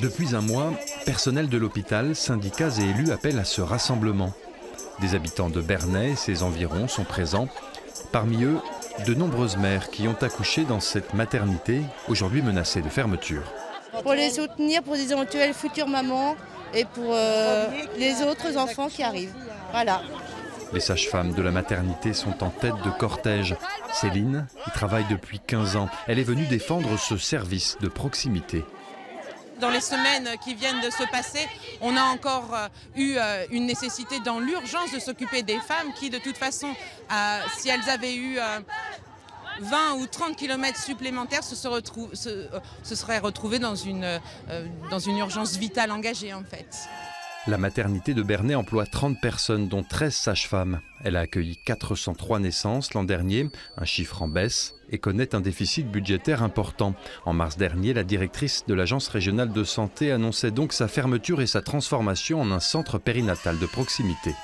Depuis un mois, personnel de l'hôpital, syndicats et élus appellent à ce rassemblement. Des habitants de Bernay et ses environs sont présents. Parmi eux, de nombreuses mères qui ont accouché dans cette maternité, aujourd'hui menacée de fermeture. Pour les soutenir, pour des éventuelles futures mamans et pour les autres enfants qui arrivent. Voilà. Les sages-femmes de la maternité sont en tête de cortège. Céline y travaille depuis 15 ans. Elle est venue défendre ce service de proximité. Dans les semaines qui viennent de se passer, on a encore eu une nécessité dans l'urgence de s'occuper des femmes qui, de toute façon, si elles avaient eu 20 ou 30 km supplémentaires, se seraient retrouvées dans une urgence vitale engagée, en fait. La maternité de Bernay emploie 30 personnes, dont 13 sages-femmes. Elle a accueilli 403 naissances l'an dernier, un chiffre en baisse, et connaît un déficit budgétaire important. En mars dernier, la directrice de l'Agence régionale de santé annonçait donc sa fermeture et sa transformation en un centre périnatal de proximité.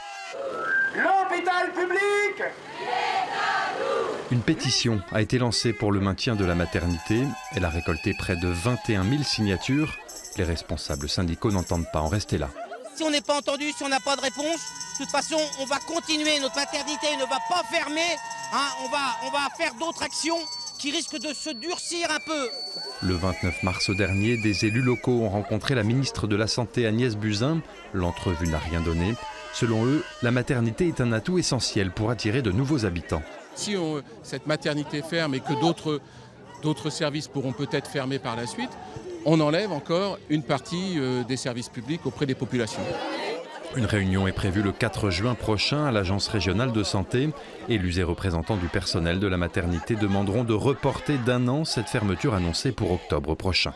L'hôpital public! Une pétition a été lancée pour le maintien de la maternité. Elle a récolté près de 21 000 signatures. Les responsables syndicaux n'entendent pas en rester là. Si on n'est pas entendu, si on n'a pas de réponse, de toute façon, on va continuer. Notre maternité ne va pas fermer. On va faire d'autres actions qui risquent de se durcir un peu. Le 29 mars dernier, des élus locaux ont rencontré la ministre de la Santé Agnès Buzyn. L'entrevue n'a rien donné. Selon eux, la maternité est un atout essentiel pour attirer de nouveaux habitants. Si cette maternité ferme et que d'autres services pourront peut-être fermer par la suite, on enlève encore une partie des services publics auprès des populations. Une réunion est prévue le 4 juin prochain à l'Agence régionale de santé. Élus et représentants du personnel de la maternité demanderont de reporter d'1 an cette fermeture annoncée pour octobre prochain.